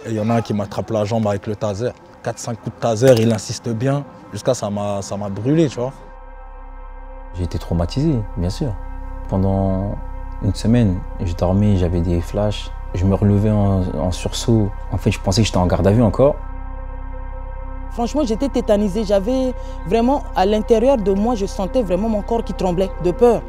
Et il y en a un qui m'attrape la jambe avec le taser. 4-5 coups de taser, il insiste bien, jusqu'à ça m'a brûlé, tu vois. J'ai été traumatisé, bien sûr. Pendant une semaine, je dormais, j'avais des flashs. Je me relevais en sursaut. En fait, je pensais que j'étais en garde à vue encore. Franchement, j'étais tétanisée. J'avais vraiment, à l'intérieur de moi, je sentais vraiment mon corps qui tremblait de peur.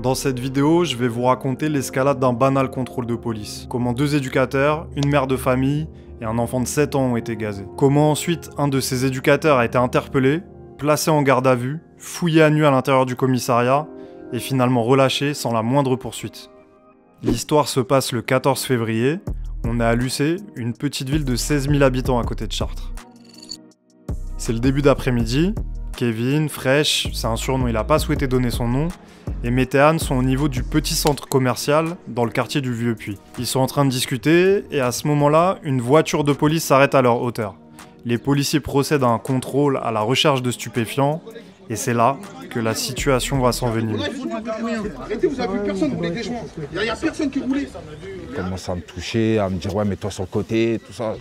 Dans cette vidéo, je vais vous raconter l'escalade d'un banal contrôle de police. Comment 2 éducateurs, une mère de famille et un enfant de 7 ans ont été gazés. Comment ensuite, un de ces éducateurs a été interpellé, placé en garde à vue, fouillé à nu à l'intérieur du commissariat et finalement relâché sans la moindre poursuite. L'histoire se passe le 14 février. On est à Lucé, une petite ville de 16 000 habitants à côté de Chartres. C'est le début d'après-midi. Kevin, Fresh, c'est un surnom, il n'a pas souhaité donner son nom, et Météane sont au niveau du petit centre commercial dans le quartier du Vieux-Puy. Ils sont en train de discuter, et à ce moment-là, une voiture de police s'arrête à leur hauteur. Les policiers procèdent à un contrôle à la recherche de stupéfiants, et c'est là que la situation va s'envenimer. Arrêtez, vous avez vu personne, vous voulez des joints. Il n'y a personne qui voulait. Il commence à me toucher, à me dire ouais, mets-toi sur le côté, tout ça.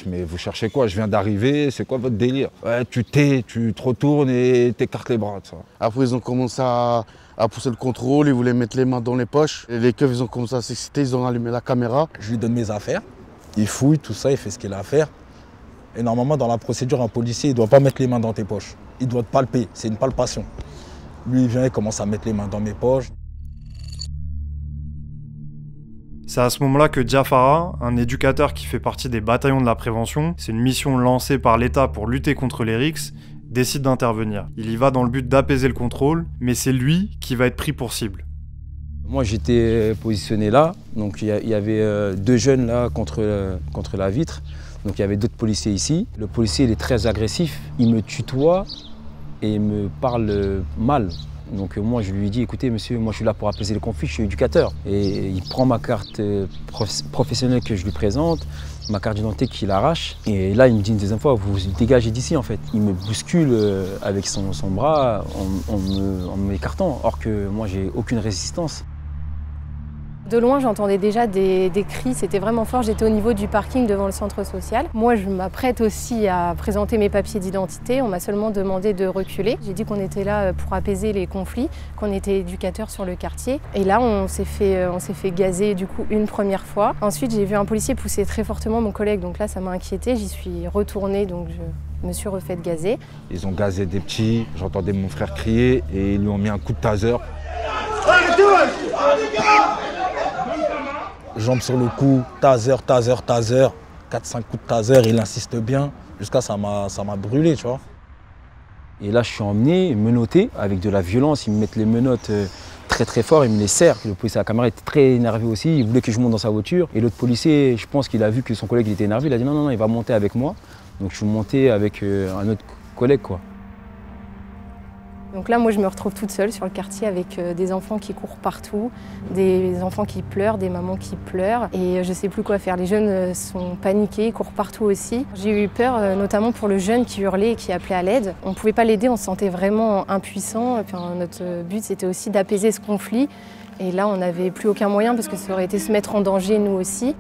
Mais vous cherchez quoi? Je viens d'arriver, c'est quoi votre délire? Ouais, tu te retournes et t'écartes les bras. Ça. Après, ils ont commencé à pousser le contrôle, ils voulaient mettre les mains dans les poches. Et les keufs, ils ont commencé à s'exciter, ils ont allumé la caméra. Je lui donne mes affaires, il fouille, tout ça, il fait ce qu'il a à faire. Et normalement, dans la procédure, un policier, il ne doit pas mettre les mains dans tes poches. Il doit te palper, c'est une palpation. Lui, il vient, il commence à mettre les mains dans mes poches. C'est à ce moment-là que Diafara, un éducateur qui fait partie des bataillons de la prévention, c'est une mission lancée par l'État pour lutter contre les RICS, décide d'intervenir. Il y va dans le but d'apaiser le contrôle, mais c'est lui qui va être pris pour cible. Moi, j'étais positionné là, donc il y avait 2 jeunes là contre la vitre. Donc il y avait d'autres policiers ici. Le policier, il est très agressif, il me tutoie et il me parle mal. Donc moi je lui dis, écoutez monsieur, moi je suis là pour apaiser le conflit, je suis éducateur. Et il prend ma carte professionnelle que je lui présente, ma carte d'identité qu'il arrache. Et là il me dit une deuxième fois, vous vous dégagez d'ici en fait. Il me bouscule avec son bras en m'écartant, or que moi j'ai aucune résistance. De loin, j'entendais déjà des cris, c'était vraiment fort. J'étais au niveau du parking devant le centre social. Moi, je m'apprête aussi à présenter mes papiers d'identité. On m'a seulement demandé de reculer. J'ai dit qu'on était là pour apaiser les conflits, qu'on était éducateurs sur le quartier. Et là, on s'est fait gazer du coup une première fois. Ensuite, j'ai vu un policier pousser très fortement mon collègue. Donc là, ça m'a inquiétée. J'y suis retournée, donc je me suis refait gazer. Ils ont gazé des petits. J'entendais mon frère crier et ils lui ont mis un coup de taser. Jambes sur le cou, taser, 4-5 coups de taser, il insiste bien, jusqu'à ça m'a brûlé, tu vois. Et là, je suis emmené, menotté, avec de la violence, ils me mettent les menottes très très fort, ils me les serrent. Le policier à la caméra était très énervé aussi, il voulait que je monte dans sa voiture. Et l'autre policier, je pense qu'il a vu que son collègue il était énervé, il a dit non, il va monter avec moi. Donc je suis monté avec un autre collègue, quoi. Donc là, moi, je me retrouve toute seule sur le quartier avec des enfants qui courent partout, des enfants qui pleurent, des mamans qui pleurent. Et je ne sais plus quoi faire. Les jeunes sont paniqués, courent partout aussi. J'ai eu peur, notamment pour le jeune qui hurlait et qui appelait à l'aide. On ne pouvait pas l'aider, on se sentait vraiment impuissant. Et puis, notre but, c'était aussi d'apaiser ce conflit. Et là, on n'avait plus aucun moyen parce que ça aurait été se mettre en danger, nous aussi.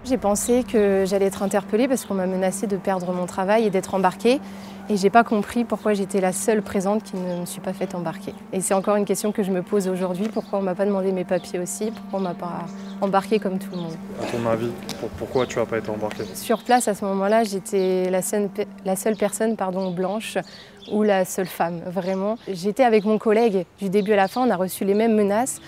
J'ai pensé que j'allais être interpellée parce qu'on m'a menacé de perdre mon travail et d'être embarquée. Et j'ai pas compris pourquoi j'étais la seule présente qui ne me suis pas faite embarquer. Et c'est encore une question que je me pose aujourd'hui. Pourquoi on m'a pas demandé mes papiers aussi? Pourquoi on m'a pas embarquée comme tout le monde? À ton avis, pourquoi tu n'as pas été embarquée? Sur place, à ce moment-là, j'étais la seule personne blanche ou la seule femme, vraiment. J'étais avec mon collègue du début à la fin, on a reçu les mêmes menaces,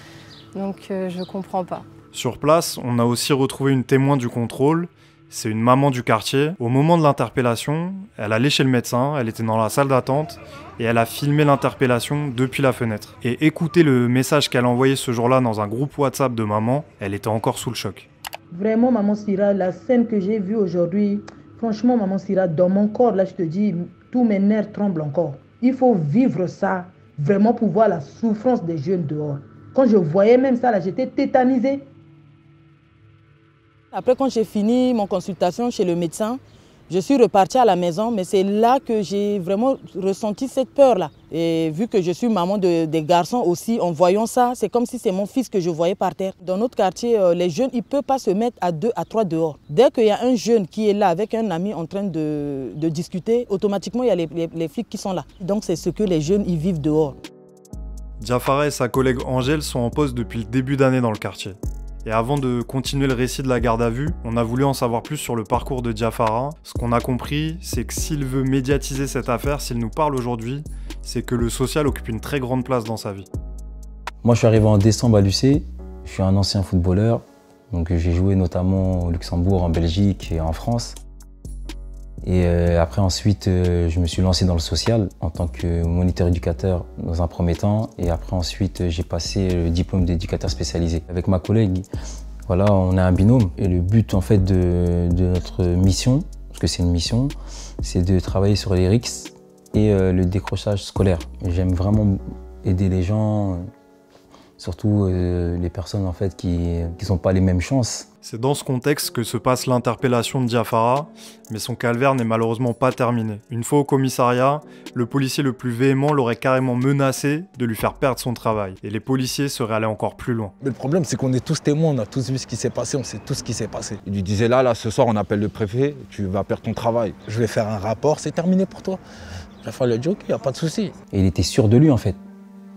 donc je comprends pas. Sur place, on a aussi retrouvé une témoin du contrôle. C'est une maman du quartier. Au moment de l'interpellation, elle allait chez le médecin, elle était dans la salle d'attente et elle a filmé l'interpellation depuis la fenêtre. Et écoutez le message qu'elle a envoyé ce jour-là dans un groupe WhatsApp de maman, elle était encore sous le choc. Vraiment, maman Sira, la scène que j'ai vue aujourd'hui, franchement, maman Sira, dans mon corps, là, je te dis, tous mes nerfs tremblent encore. Il faut vivre ça, vraiment pour voir la souffrance des jeunes dehors. Quand je voyais même ça, là, j'étais tétanisée. Après, quand j'ai fini mon consultation chez le médecin, Je suis repartie à la maison, mais c'est là que j'ai vraiment ressenti cette peur-là. Et vu que je suis maman des garçons aussi, en voyant ça, c'est comme si c'est mon fils que je voyais par terre. Dans notre quartier, les jeunes, ils ne peuvent pas se mettre à 2 à 3 dehors. Dès qu'il y a un jeune qui est là avec un ami en train de discuter, automatiquement, il y a les flics qui sont là. Donc c'est ce que les jeunes, ils vivent dehors. Diafara et sa collègue Angèle sont en poste depuis le début d'année dans le quartier. Et avant de continuer le récit de la garde à vue, on a voulu en savoir plus sur le parcours de Diafara. Ce qu'on a compris, c'est que s'il veut médiatiser cette affaire, s'il nous parle aujourd'hui, c'est que le social occupe une très grande place dans sa vie. Moi, je suis arrivé en décembre à l'UC. Je suis un ancien footballeur. Donc, j'ai joué notamment au Luxembourg, en Belgique et en France. Et après, ensuite, je me suis lancé dans le social en tant que moniteur éducateur dans un premier temps. Et après, ensuite, j'ai passé le diplôme d'éducateur spécialisé. Avec ma collègue, voilà, on a un binôme. Et le but, en fait, de notre mission, parce que c'est une mission, c'est de travailler sur les RICS et le décrochage scolaire. J'aime vraiment aider les gens, surtout les personnes, en fait, qui n'ont pas les mêmes chances. C'est dans ce contexte que se passe l'interpellation de Diafara, mais son calvaire n'est malheureusement pas terminé. Une fois au commissariat, le policier le plus véhément l'aurait carrément menacé de lui faire perdre son travail. Et les policiers seraient allés encore plus loin. Mais le problème, c'est qu'on est tous témoins, on a tous vu ce qui s'est passé, on sait tout ce qui s'est passé. Il lui disait là, ce soir, on appelle le préfet, tu vas perdre ton travail. Je vais faire un rapport, c'est terminé pour toi. Diafara lui a dit ok, il n'y a pas de souci. Et il était sûr de lui, en fait.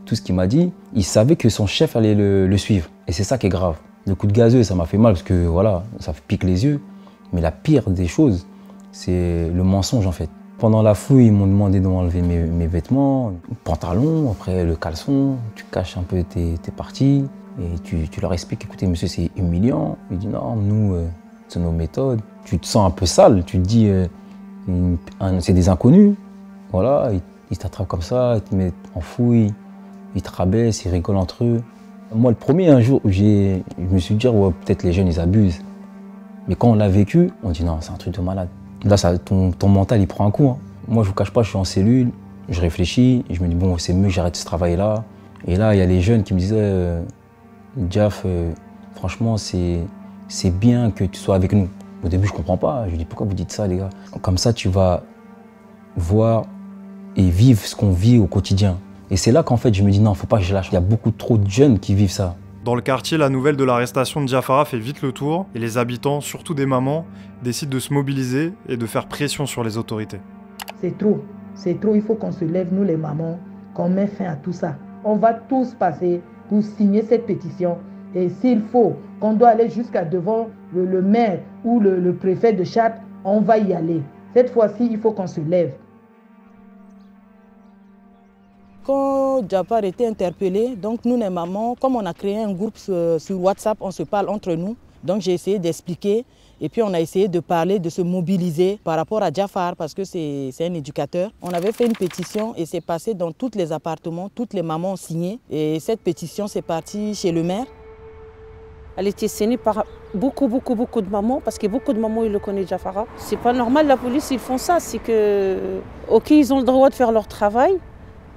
Tout ce qu'il m'a dit, il savait que son chef allait le suivre. Et c'est ça qui est grave. Le coup de gazeuse, ça m'a fait mal parce que voilà, ça pique les yeux. Mais la pire des choses, c'est le mensonge en fait. Pendant la fouille, ils m'ont demandé d'enlever mes vêtements, le pantalon, après le caleçon. Tu caches un peu tes parties et tu leur expliques, écoutez monsieur, c'est humiliant. Il dit non, nous, c'est nos méthodes. Tu te sens un peu sale, tu te dis, c'est des inconnus. Voilà, ils t'attrapent comme ça, ils te mettent en fouille, ils te rabaissent, ils rigolent entre eux. Moi, le premier un jour, je me suis dit, ouais, peut-être les jeunes, ils abusent. Mais quand on l'a vécu, on dit non, c'est un truc de malade. Là, ton mental, il prend un coup. Hein. Moi, je vous cache pas, je suis en cellule, je réfléchis, et je me dis, bon, c'est mieux que j'arrête ce travail-là. Et là, il y a les jeunes qui me disaient, Diaf, franchement, c'est bien que tu sois avec nous. Au début, je comprends pas. Je dis, pourquoi vous dites ça, les gars? Comme ça, tu vas voir et vivre ce qu'on vit au quotidien. Et c'est là qu'en fait je me dis non, faut pas que je lâche. Il y a beaucoup trop de jeunes qui vivent ça. Dans le quartier, la nouvelle de l'arrestation de Diafara fait vite le tour et les habitants, surtout des mamans, décident de se mobiliser et de faire pression sur les autorités. C'est trop, il faut qu'on se lève, nous les mamans, qu'on mette fin à tout ça. On va tous passer pour signer cette pétition et s'il faut qu'on doit aller jusqu'à devant le maire ou le préfet de Châtes, on va y aller. Cette fois-ci, il faut qu'on se lève. Quand Diafara était interpellé, donc nous les mamans, comme on a créé un groupe sur WhatsApp, on se parle entre nous. Donc j'ai essayé d'expliquer et puis on a essayé de parler, de se mobiliser par rapport à Diafara parce que c'est un éducateur. On avait fait une pétition et c'est passé dans tous les appartements, toutes les mamans ont signé. Et cette pétition, c'est parti chez le maire. Elle était signée par beaucoup de mamans, parce que beaucoup de mamans ils le connaissent Diafara. C'est pas normal, la police ils font ça, c'est que ok ils ont le droit de faire leur travail,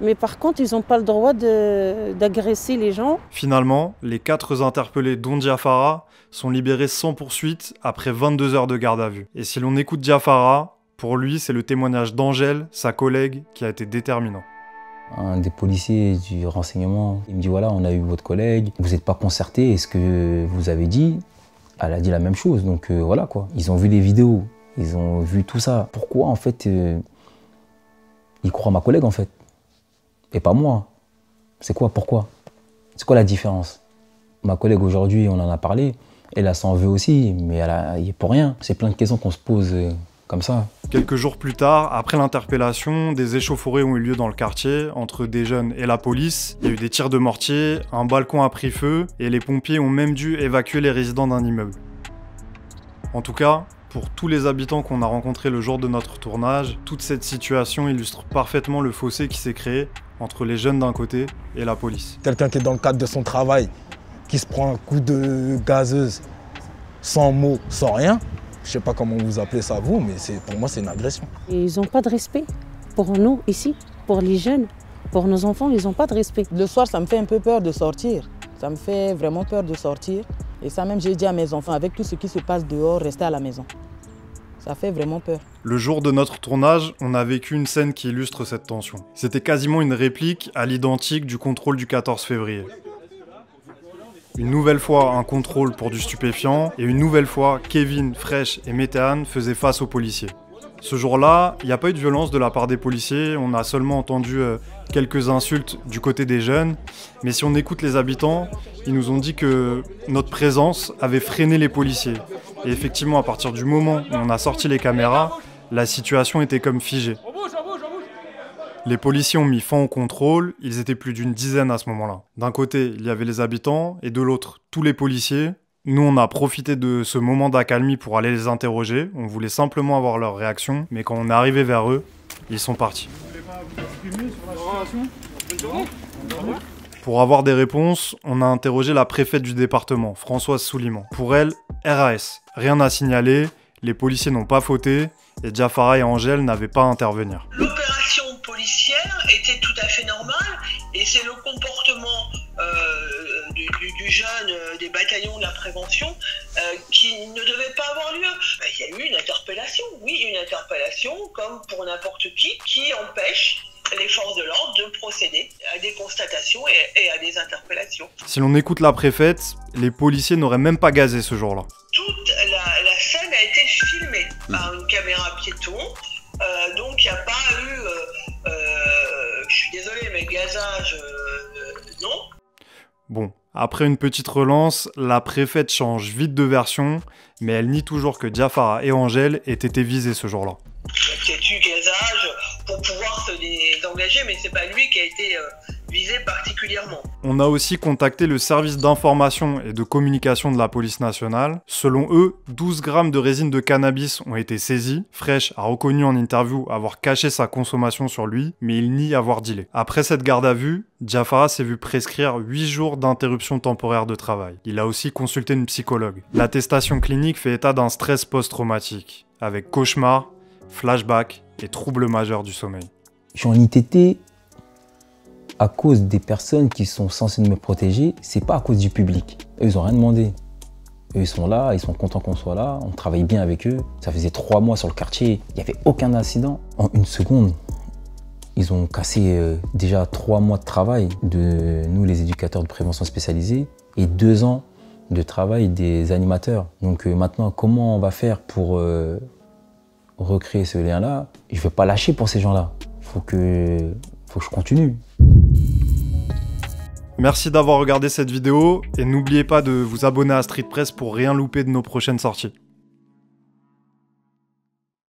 mais par contre ils n'ont pas le droit d'agresser les gens. Finalement, les 4 interpellés dont Diafara sont libérés sans poursuite après 22 heures de garde à vue. Et si l'on écoute Diafara, pour lui c'est le témoignage d'Angèle, sa collègue, qui a été déterminant. Un des policiers du renseignement, il me dit voilà, on a eu votre collègue, vous n'êtes pas concerté, est-ce que vous avez dit? Elle a dit la même chose, donc voilà quoi. Ils ont vu les vidéos, ils ont vu tout ça. Pourquoi en fait ils croient ma collègue en fait? Et pas moi. C'est quoi, pourquoi? C'est quoi la différence? Ma collègue aujourd'hui, on en a parlé, elle s'en veut aussi, mais elle y est pour rien. C'est plein de questions qu'on se pose comme ça. Quelques jours plus tard, après l'interpellation, des échauffourées ont eu lieu dans le quartier entre des jeunes et la police. Il y a eu des tirs de mortier, un balcon a pris feu et les pompiers ont même dû évacuer les résidents d'un immeuble. En tout cas, pour tous les habitants qu'on a rencontrés le jour de notre tournage, toute cette situation illustre parfaitement le fossé qui s'est créé entre les jeunes d'un côté et la police. Quelqu'un qui est dans le cadre de son travail, qui se prend un coup de gazeuse, sans mots, sans rien, je ne sais pas comment vous appelez ça vous, mais pour moi c'est une agression. Et ils n'ont pas de respect pour nous ici, pour les jeunes, pour nos enfants, ils n'ont pas de respect. Le soir, ça me fait un peu peur de sortir. Ça me fait vraiment peur de sortir. Et ça même, j'ai dit à mes enfants, avec tout ce qui se passe dehors, restez à la maison. Ça fait vraiment peur. Le jour de notre tournage, on a vécu une scène qui illustre cette tension. C'était quasiment une réplique à l'identique du contrôle du 14 février. Une nouvelle fois, un contrôle pour du stupéfiant, et une nouvelle fois, Kevin, Fresh et Météane faisaient face aux policiers. Ce jour-là, il n'y a pas eu de violence de la part des policiers, on a seulement entendu quelques insultes du côté des jeunes, mais si on écoute les habitants, ils nous ont dit que notre présence avait freiné les policiers. Et effectivement, à partir du moment où on a sorti les caméras, la situation était comme figée. Les policiers ont mis fin au contrôle, ils étaient plus d'une dizaine à ce moment-là. D'un côté, il y avait les habitants, et de l'autre, tous les policiers. Nous, on a profité de ce moment d'accalmie pour aller les interroger. On voulait simplement avoir leur réaction, mais quand on est arrivé vers eux, ils sont partis. Pour avoir des réponses, on a interrogé la préfète du département, Françoise Souliman. Pour elle, RAS, rien à signaler, les policiers n'ont pas fauté, et Diafara et Angèle n'avaient pas à intervenir. L'opération policière était tout à fait normale, et c'est le comportement du jeune des bataillons de la prévention qui ne devait pas avoir lieu. Il y a eu une interpellation, oui, une interpellation comme pour n'importe qui empêche les forces de l'ordre de procéder à des constatations et à des interpellations. Si l'on écoute la préfète, les policiers n'auraient même pas gazé ce jour-là. Toute la scène a été filmée par une caméra piéton, donc il n'y a pas eu, je suis désolé, mais gazage, non. Bon, après une petite relance, la préfète change vite de version, mais elle nie toujours que Diafara et Angèle aient été visés ce jour-là. Il y a eu gazage pour pouvoir se désengager, mais c'est pas lui qui a été visé particulièrement. On a aussi contacté le service d'information et de communication de la police nationale. Selon eux, 12 grammes de résine de cannabis ont été saisis. Fresh a reconnu en interview avoir caché sa consommation sur lui, mais il nie avoir dealé. Après cette garde à vue, Diafara s'est vu prescrire 8 jours d'interruption temporaire de travail. Il a aussi consulté une psychologue. L'attestation clinique fait état d'un stress post-traumatique, avec cauchemar, flashback et troubles majeurs du sommeil. J'en ai été à cause des personnes qui sont censées me protéger, c'est pas à cause du public. Eux, ils ont rien demandé. Eux, ils sont là, ils sont contents qu'on soit là, on travaille bien avec eux. Ça faisait 3 mois sur le quartier, il n'y avait aucun incident. En une seconde, ils ont cassé déjà 3 mois de travail de nous, les éducateurs de prévention spécialisés, et 2 ans de travail des animateurs. Donc maintenant, comment on va faire pour recréer ce lien-là? Je ne vais pas lâcher pour ces gens-là. Faut que je continue. Merci d'avoir regardé cette vidéo et n'oubliez pas de vous abonner à Street Press pour rien louper de nos prochaines sorties.